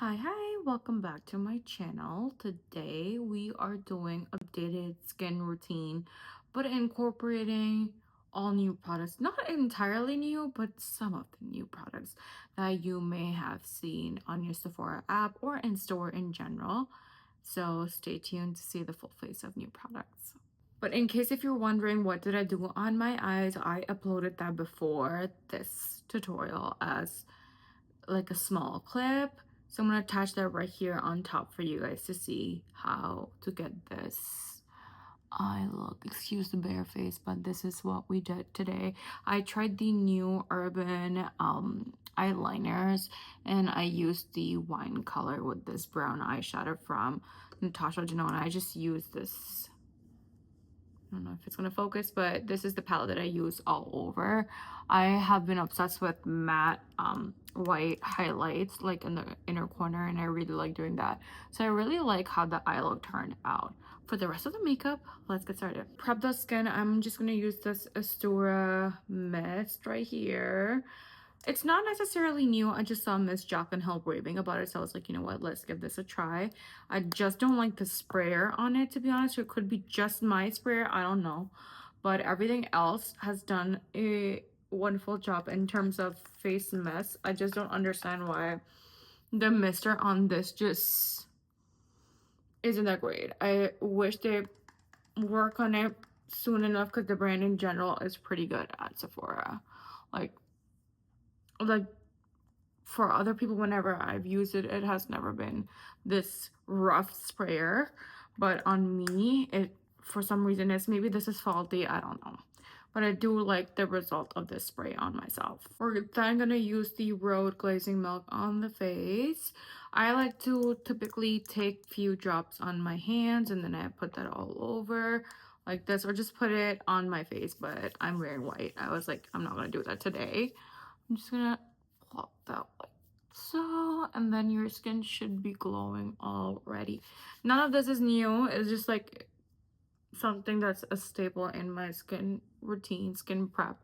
Hi, welcome back to my channel. Today we are doing updated skin routine, but incorporating all new products. Not entirely new, but some of the new products that you may have seen on your Sephora app or in store in general. So stay tuned to see the full face of new products. But in case if you're wondering what did I do on my eyes, I uploaded that before this tutorial as like a small clip. So I'm gonna attach that right here on top for you guys to see how to get this eye look. Excuse the bare face, but this is what we did today. I tried the new Urban eyeliners, and I used the wine color with this brown eyeshadow from Natasha Denona. I just used this, I don't know if it's gonna focus, but this is the palette that I use all over. I have been obsessed with matte white highlights like in the inner corner, and I really like doing that. So I really like how the eye look turned out. For the rest of the makeup, let's get started. Prep the skin. I'm just gonna use this Aestura Mist right here. It's not necessarily new. I just saw Miss Jacqueline Hill raving about it, so I was like, you know what, let's give this a try. I just don't like the sprayer on it, to be honest. It could be just my sprayer, I don't know, but everything else has done a wonderful job in terms of face mist. I just don't understand why the mister on this just isn't that great. I wish they work on it soon enough, because the brand in general is pretty good at Sephora. like for other people, whenever I've used it, it has never been this rough sprayer, but on me, it for some reason is, maybe this is faulty, I don't know, but I do like the result of this spray on myself. Then I'm gonna use the Rhode glazing milk on the face. I like to typically take few drops on my hands and then I put that all over like this, or just put it on my face, but I'm wearing white. I was like, I'm not gonna do that today. I'm just gonna plop that like so, and then your skin should be glowing already. None of this is new. It's just like something that's a staple in my skin routine, skin prep.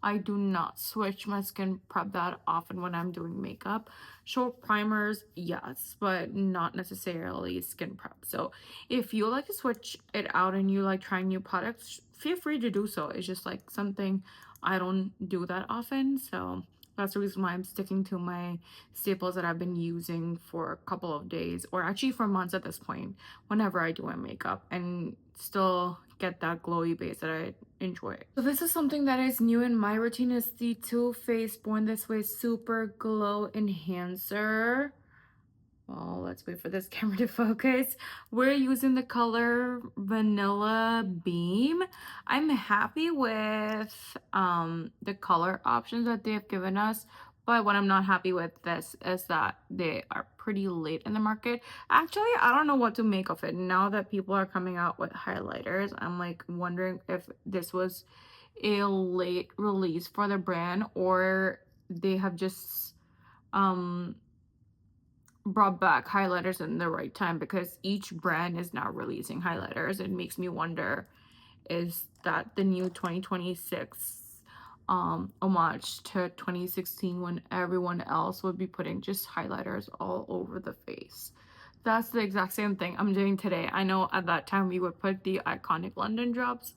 I do not switch my skin prep that often when I'm doing makeup. Short primers, yes, but not necessarily skin prep. So if you like to switch it out and you like trying new products, feel free to do so. It's just like something I don't do that often, so that's the reason why I'm sticking to my staples that I've been using for a couple of days, or actually for months at this point, whenever I do my makeup, and still get that glowy base that I enjoy. So this is something that is new in my routine, is the Too Faced Born This Way Super Glow Enhancer. Well, let's wait for this camera to focus. We're using the color Vanilla Beam. I'm happy with the color options that they have given us, but what I'm not happy with this is that they are pretty late in the market. Actually, I don't know what to make of it now that people are coming out with highlighters. I'm like wondering if this was a late release for the brand, or they have just brought back highlighters in the right time, because each brand is now releasing highlighters. It makes me wonder, is that the new 2026 homage to 2016, when everyone else would be putting just highlighters all over the face? That's the exact same thing I'm doing today. I know at that time we would put the iconic London drops,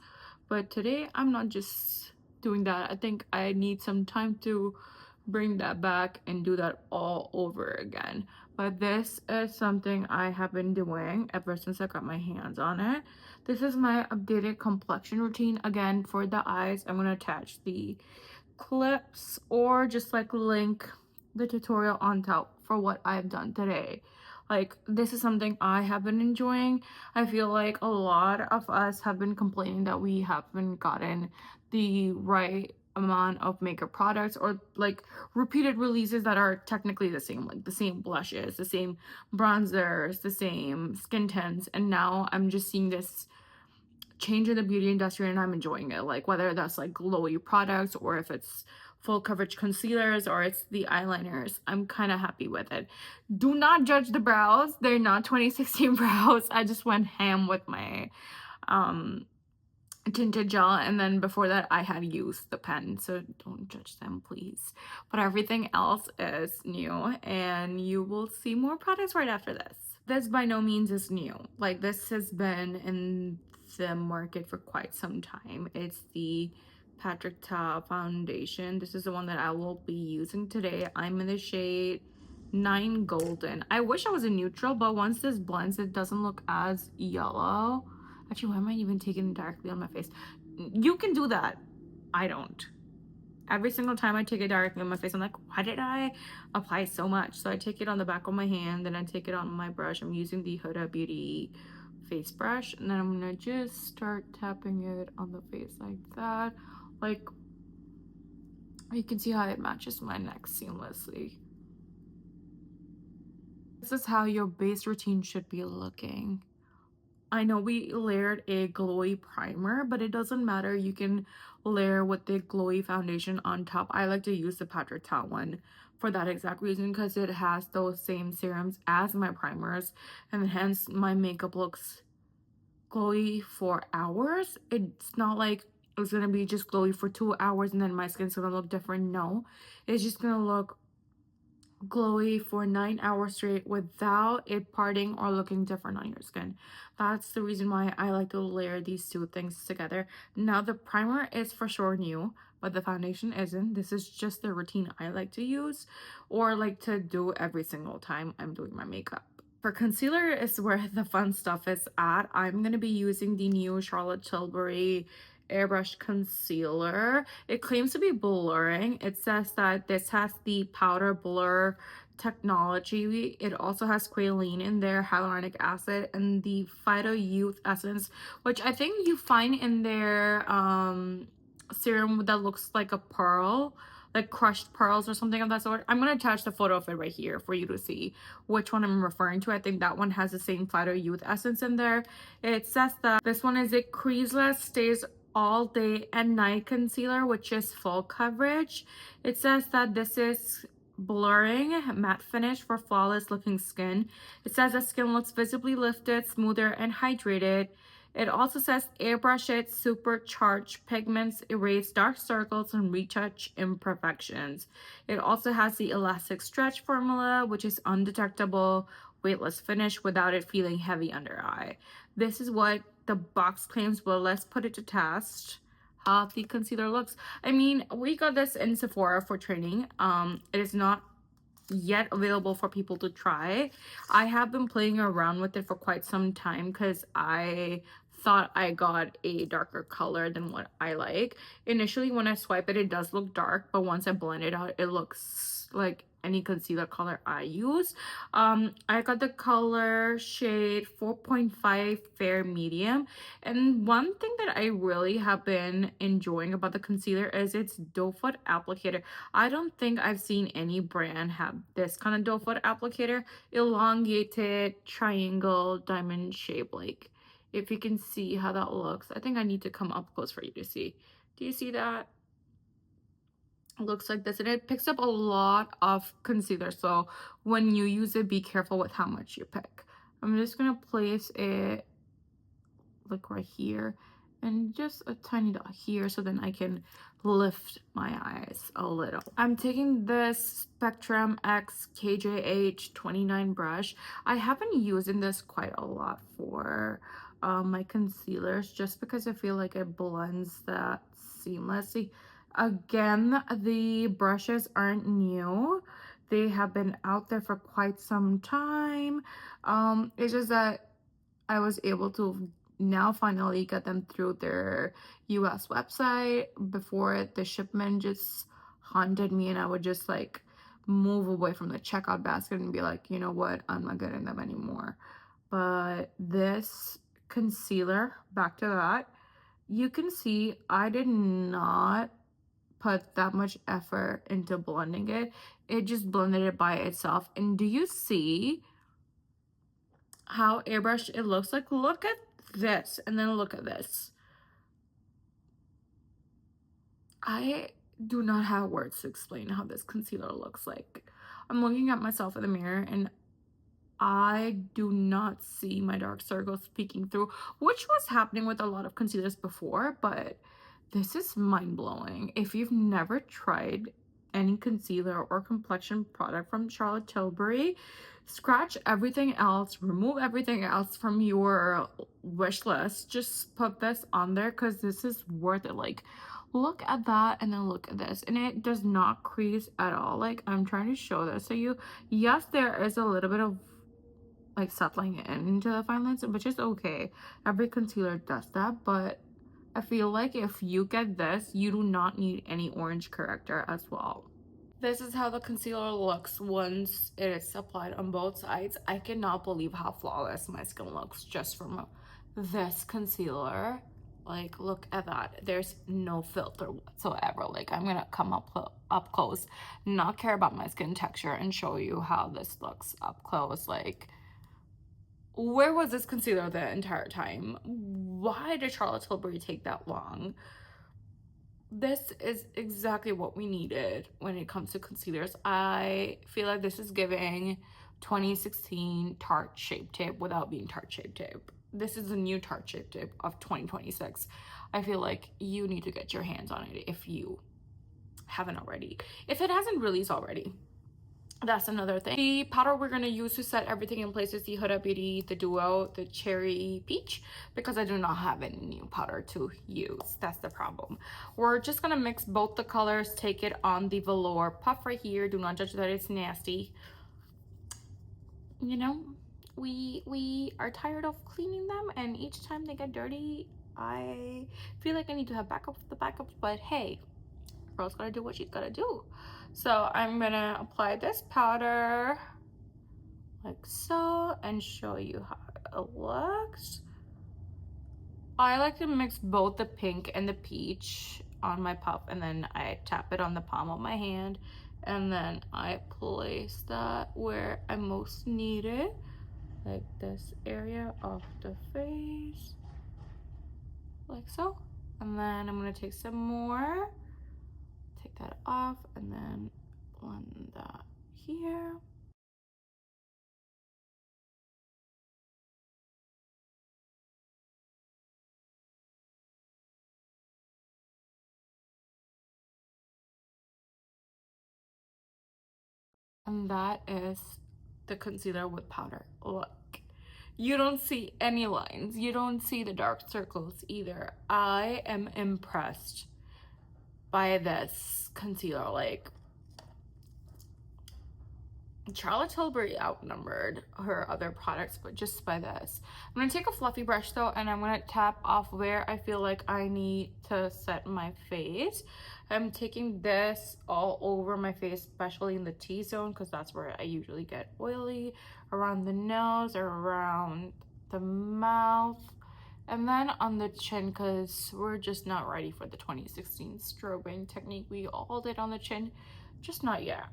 but today I'm not just doing that. I think I need some time to bring that back and do that all over again. But this is something I have been doing ever since I got my hands on it. This is my updated complexion routine. Again, for the eyes, I'm going to attach the clips or just like link the tutorial on top for what I've done today. Like, this is something I have been enjoying. I feel like a lot of us have been complaining that we haven't gotten the right amount of makeup products, or like repeated releases that are technically the same, like the same blushes, the same bronzers, the same skin tints, and now I'm just seeing this change in the beauty industry and I'm enjoying it. Like, whether that's like glowy products, or if it's full coverage concealers, or it's the eyeliners, I'm kind of happy with it. Do not judge the brows, they're not 2016 brows. I just went ham with my tinted gel, and then before that I had used the pen, so don't judge them please. But everything else is new, and you will see more products right after this. This by no means is new. Like, this has been in the market for quite some time. It's the Patrick Ta foundation. This is the one that I will be using today. I'm in the shade 9 Golden. I wish I was a neutral, but once this blends it doesn't look as yellow. Actually, why am I even taking it directly on my face? You can do that. I don't. Every single time I take it directly on my face, I'm like, why did I apply so much? So I take it on the back of my hand, then I take it on my brush. I'm using the Huda Beauty face brush, and then I'm gonna just start tapping it on the face like that. Like, you can see how it matches my neck seamlessly. This is how your base routine should be looking. I know we layered a glowy primer, but it doesn't matter. You can layer with the glowy foundation on top. I like to use the Patrick Ta one for that exact reason, because it has those same serums as my primers, and hence my makeup looks glowy for hours. It's not like it's gonna be just glowy for 2 hours and then my skin's gonna look different. No, it's just gonna look glowy for 9 hours straight without it parting or looking different on your skin. That's the reason why I like to layer these two things together. Now the primer is for sure new, but the foundation isn't. This is just the routine I like to use or like to do every single time I'm doing my makeup. For concealer is where the fun stuff is at. I'm going to be using the new Charlotte Tilbury Airbrush concealer. It claims to be blurring. It says that this has the powder blur technology. It also has squalene in there, hyaluronic acid, and the Phyto Youth Essence, which I think you find in their serum that looks like a pearl, like crushed pearls or something of that sort. I'm gonna attach the photo of it right here for you to see which one I'm referring to. I think that one has the same Phyto Youth Essence in there. It says that this one is a creaseless, stays all day and night concealer, which is full coverage. It says that this is blurring matte finish for flawless looking skin. It says that skin looks visibly lifted, smoother, and hydrated. It also says airbrush it, supercharge pigments, erase dark circles, and retouch imperfections. It also has the elastic stretch formula, which is undetectable, weightless finish without it feeling heavy under eye. This is what the box claims, but let's put it to test how the concealer looks. I mean, we got this in Sephora for training. It is not yet available for people to try. I have been playing around with it for quite some time because I thought I got a darker color than what I like. Initially when I swipe it, it does look dark, but once I blend it out, it looks like any concealer color I use. I got the color shade 4.5 fair medium, and one thing that I really have been enjoying about the concealer is its doe foot applicator. I don't think I've seen any brand have this kind of doe foot applicator. Elongated triangle diamond shape. Like, if you can see how that looks. I think I need to come up close for you to see. Do you see that? It looks like this, and it picks up a lot of concealer, so when you use it, be careful with how much you pick. I'm just gonna place it like right here and just a tiny dot here, so then I can lift my eyes a little. I'm taking this Spectrum X KJH 29 brush. I have been using this quite a lot for my concealers, just because I feel like it blends that seamlessly. Again, the brushes aren't new. They have been out there for quite some time. It's just that I was able to now finally get them through their US website. Before, the shipment just haunted me, and I would just like move away from the checkout basket and be like, you know what, I'm not getting them anymore. But this concealer, back to that, you can see I did not put that much effort into blending it. It just blended it by itself. And do you see how airbrush it looks like? Look at this, and then look at this. I do not have words to explain how this concealer looks like. I'm looking at myself in the mirror, and I do not see my dark circles peeking through, which was happening with a lot of concealers before, but this is mind-blowing. If you've never tried any concealer or complexion product from Charlotte Tilbury, scratch everything else, remove everything else from your wish list. Just put this on there because this is worth it. Like, look at that and then look at this, and it does not crease at all. Like, I'm trying to show this to you. Yes, there is a little bit of like settling into the fine lines, which is okay. Every concealer does that, but I feel like if you get this, you do not need any orange corrector as well. This is how the concealer looks once it is applied on both sides. I cannot believe how flawless my skin looks just from this concealer. Like, look at that. There's no filter whatsoever. Like, I'm gonna come up close, not care about my skin texture, and show you how this looks up close. Like, where was this concealer the entire time? Why did Charlotte Tilbury take that long? This is exactly what we needed when it comes to concealers. I feel like this is giving 2016 Tarte Shape Tape without being Tarte Shape Tape. This is the new Tarte Shape Tape of 2026. I feel like you need to get your hands on it if you haven't already. If it hasn't released already, that's another thing. The powder we're going to use to set everything in place is the Huda Beauty, the Duo, the Cherry Peach, because I do not have any new powder to use. That's the problem. We're just going to mix both the colors, take it on the velour puff right here. Do not judge that it's nasty. You know, we are tired of cleaning them, and each time they get dirty, I feel like I need to have backups, but hey, girl's gotta do what she's gotta do. So I'm gonna apply this powder like so and show you how it looks. I like to mix both the pink and the peach on my puff, and then I tap it on the palm of my hand, and then I place that where I most need it, like this area of the face, like so. And then I'm gonna take some more, take that off, and then blend that here. And that is the concealer with powder. Look, you don't see any lines, you don't see the dark circles either. I am impressed by this concealer. Like, Charlotte Tilbury outnumbered her other products, but just by this. I'm gonna take a fluffy brush though, and I'm gonna tap off where I feel like I need to set my face. I'm taking this all over my face, especially in the T-zone, because that's where I usually get oily, around the nose or around the mouth, and then on the chin, because we're just not ready for the 2016 strobing technique. We all did on the chin, just not yet.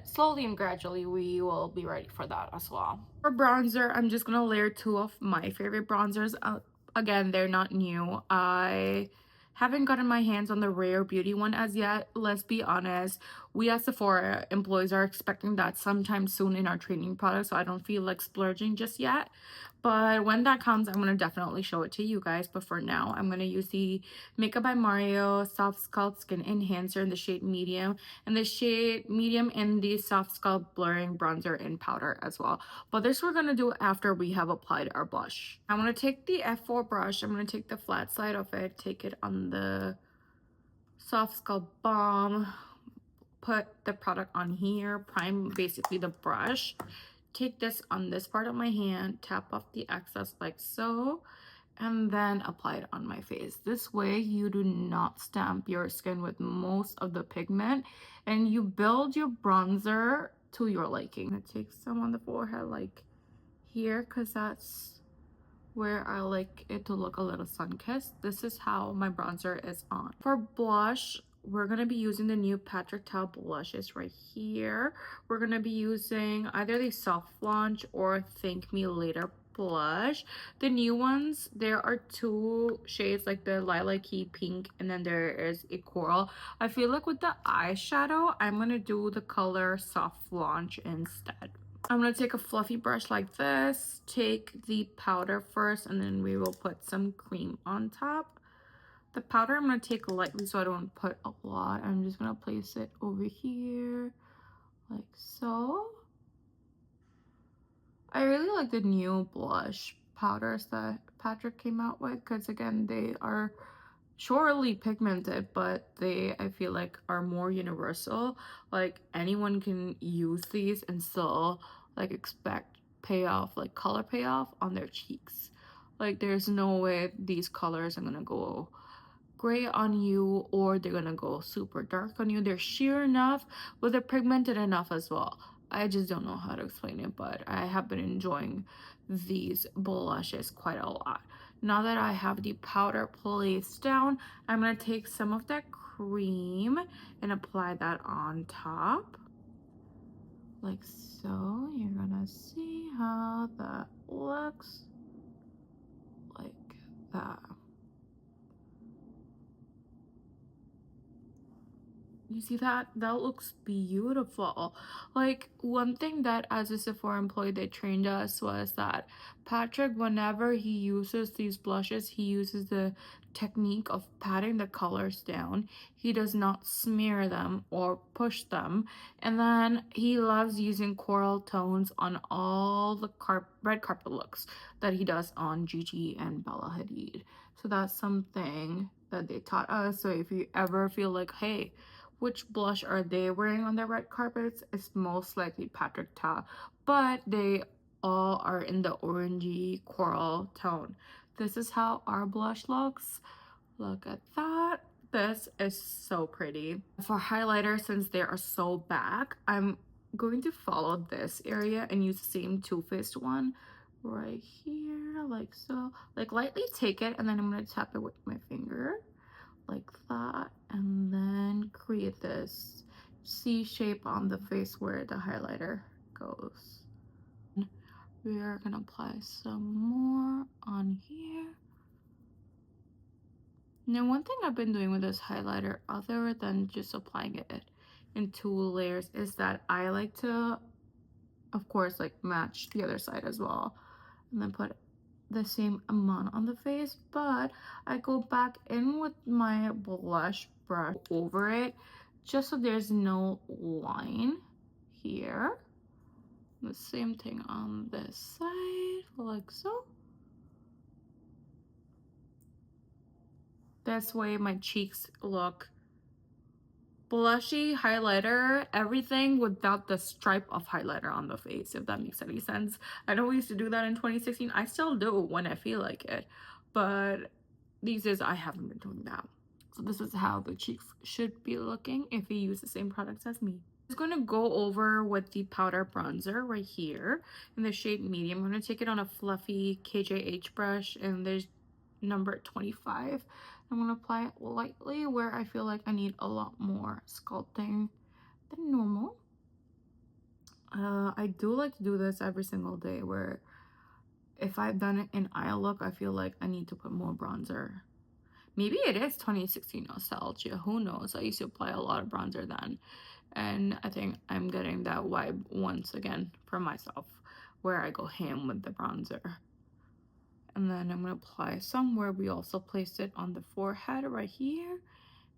Slowly and gradually we will be ready for that as well. For bronzer, I'm just gonna layer two of my favorite bronzers. Again, they're not new. I haven't gotten my hands on the Rare Beauty one as yet. Let's be honest, we as Sephora employees are expecting that sometime soon in our training product, so I don't feel like splurging just yet. But when that comes, I'm gonna definitely show it to you guys. But for now, I'm gonna use the Makeup by Mario Soft Sculpt Skin Enhancer in the shade medium, and the shade medium in the Soft Sculpt Blurring Bronzer in powder as well. But this we're gonna do after we have applied our blush. I'm gonna take the F4 brush, I'm gonna take the flat side of it, take it on the Soft Sculpt Balm, put the product on here, prime basically the brush, take this on this part of my hand, tap off the excess like so, and then apply it on my face. This way you do not stamp your skin with most of the pigment, and you build your bronzer to your liking. I'm gonna take some on the forehead like here, because that's where I like it to look a little sun-kissed. This is how my bronzer is on. For blush, we're gonna be using the new Patrick Ta blushes right here. We're gonna be using either the soft launch or Thank Me Later blush. The new ones, there are two shades, like the lilac-y pink, and then there is a coral. I feel like with the eyeshadow, I'm gonna do the color Soft Launch instead. I'm gonna take a fluffy brush like this, take the powder first, and then we will put some cream on top. The powder I'm gonna take lightly so I don't put a lot. I'm just gonna place it over here like so. I really like the new blush powders that Patrick came out with, because again, they are surely pigmented, but they, I feel like, are more universal. Like anyone can use these and still like expect payoff, like color payoff on their cheeks. Like there's no way these colors are gonna go gray on you or they're gonna go super dark on you. They're sheer enough, but they're pigmented enough as well. I just don't know how to explain it, but I have been enjoying these blushes quite a lot. Now that I have the powder placed down, I'm gonna take some of that cream and apply that on top like so. You're gonna see how that looks like that. You see that? That looks beautiful. Like one thing that as a Sephora employee they trained us was that Patrick, whenever he uses these blushes, he uses the technique of patting the colors down. He does not smear them or push them. And then he loves using coral tones on all the red carpet looks that he does on Gigi and Bella Hadid. So that's something that they taught us. So if you ever feel like, hey, which blush are they wearing on their red carpets? It's most likely Patrick Ta, but they all are in the orangey coral tone. This is how our blush looks. Look at that. This is so pretty. For highlighter, since they are so back, I'm going to follow this area and use the same Too Faced one right here, like so. Like lightly take it and then I'm going to tap it with my finger like that, and then create this C shape on the face where the highlighter goes. We are gonna apply some more on here. Now one thing I've been doing with this highlighter, other than just applying it in 2 layers, is that I like to, of course, like match the other side as well, and then put the same amount on the face, but I go back in with my blush brush over it just so there's no line here. The same thing on this side, like so. This way my cheeks look blushy, highlighter, everything without the stripe of highlighter on the face, if that makes any sense. I know we used to do that in 2016. I still do when I feel like it, but these days I haven't been doing that. So this is how the cheeks should be looking if you use the same products as me. I'm just going to go over with the powder bronzer right here in the shade medium. I'm going to take it on a fluffy KJH brush, and there's number 25. I'm going to apply it lightly where I feel like I need a lot more sculpting than normal. I do like to do this every single day, where if I've done it in eye look, I feel like I need to put more bronzer. Maybe it is 2016 nostalgia, who knows? I used to apply a lot of bronzer then, and I think I'm getting that vibe once again for myself, where I go ham with the bronzer. And then I'm going to apply some where we also placed it on the forehead right here.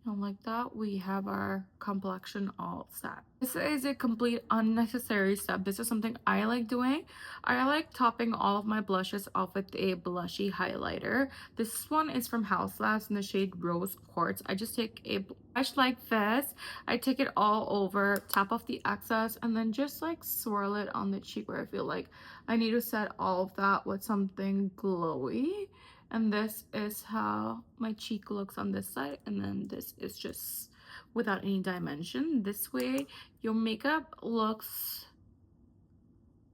And like that, we have our complexion all set. This is a complete unnecessary step. This is something I like doing. I like topping all of my blushes off with a blushy highlighter. This one is from Haus in the shade Rose Quartz. I just take a brush like this. I take it all over, tap off the excess, and then just like swirl it on the cheek where I feel like I need to set all of that with something glowy. And this is how my cheek looks on this side, and then this is just without any dimension. This way your makeup looks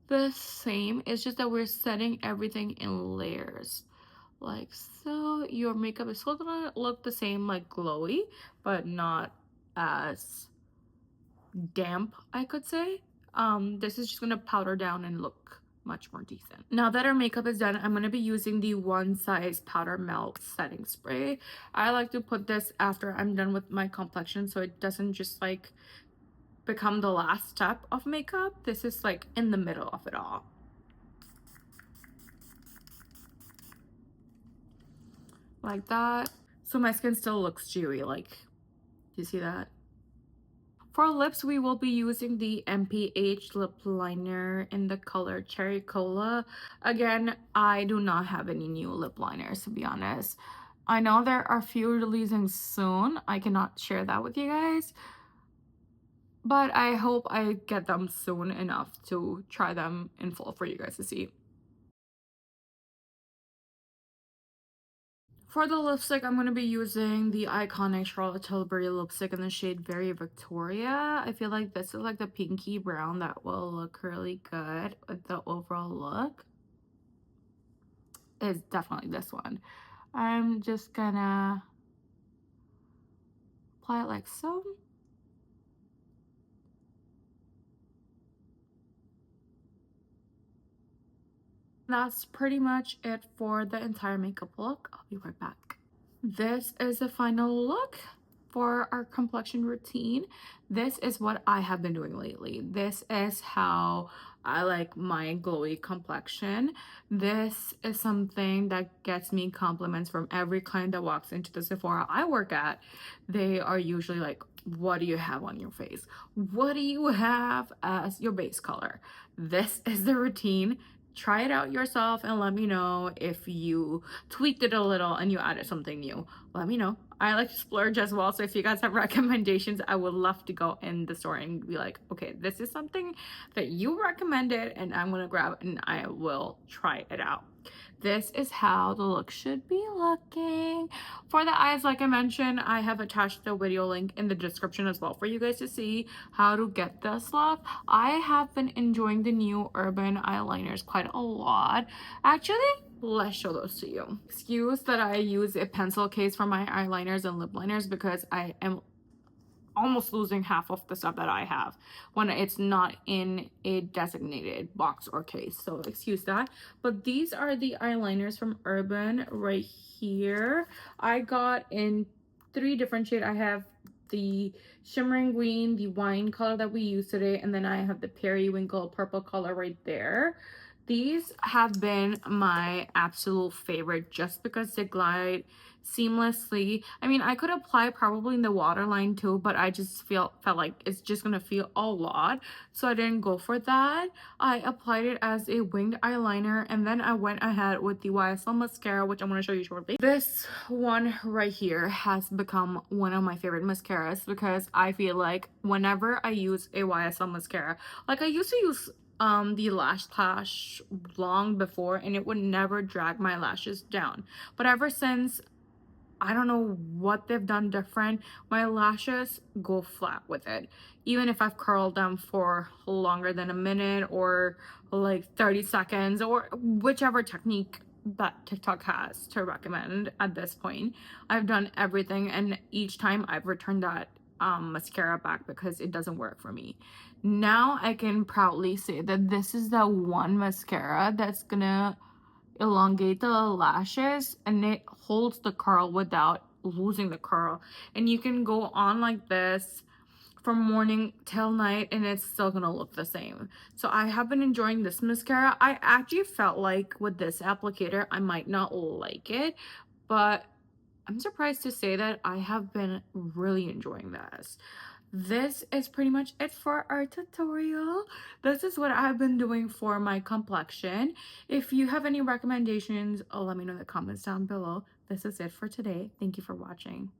the same, it's just that we're setting everything in layers like so. Your makeup is still gonna look the same, like glowy, but not as damp, I could say. This is just gonna powder down and look much more decent. Now that our makeup is done, I'm going to be using the One Size Powder Melt Setting Spray. I like to put this after I'm done with my complexion so it doesn't just like become the last step of makeup. This is like in the middle of it all. Like that. So my skin still looks dewy. Like, do you see that? For lips, we will be using the MPH Lip Liner in the color Cherry Cola. Again, I do not have any new lip liners, to be honest. I know there are few releasing soon. I cannot share that with you guys. But I hope I get them soon enough to try them in full for you guys to see. For the lipstick, I'm going to be using the iconic Charlotte Tilbury lipstick in the shade Very Victoria. I feel like this is like the pinky brown that will look really good with the overall look. Is definitely this one. I'm just gonna apply it like so. That's pretty much it for the entire makeup look. I'll be right back. This is the final look for our complexion routine. This is what I have been doing lately. This is how I like my glowy complexion. This is something that gets me compliments from every client that walks into the Sephora I work at. They are usually like, what do you have on your face? What do you have as your base color? This is the routine. Try it out yourself and let me know if you tweaked it a little and you added something new. Let me know. I like to splurge as well, so if you guys have recommendations, I would love to go in the store and be like, okay, this is something that you recommended and I'm gonna grab and I will try it out. This is how the look should be looking. For the eyes, like I mentioned, I have attached the video link in the description as well for you guys to see how to get this look. I have been enjoying the new Urban eyeliners quite a lot. Actually, let's show those to you. Excuse that I use a pencil case for my eyeliners and lip liners because I am almost losing half of the stuff that I have when it's not in a designated box or case, so excuse that. But these are the eyeliners from Urban right here. I got in 3 different shades. I have the shimmering green, the wine color that we use today, and then I have the periwinkle purple color right there. These have been my absolute favorite just because they glide seamlessly. I mean, I could apply probably in the waterline too, but I just felt like it's just gonna feel a lot, so I didn't go for that. I applied it as a winged eyeliner, and then I went ahead with the YSL mascara, which I'm gonna show you shortly. This one right here has become one of my favorite mascaras because I feel like whenever I use a YSL mascara, like I used to use the Lash long before and it would never drag my lashes down, but ever since, I don't know what they've done different, my lashes go flat with it. Even if I've curled them for longer than a minute or like 30 seconds or whichever technique that TikTok has to recommend at this point. I've done everything and each time I've returned that mascara back because it doesn't work for me. Now I can proudly say that this is the one mascara that's gonna elongate the lashes and it holds the curl without losing the curl, and you can go on like this from morning till night and it's still gonna look the same. So I have been enjoying this mascara. I actually felt like with this applicator I might not like it, but I'm surprised to say that I have been really enjoying this. This is pretty much it for our tutorial. This is what I've been doing for my complexion. If you have any recommendations, let me know in the comments down below. This is it for today. Thank you for watching.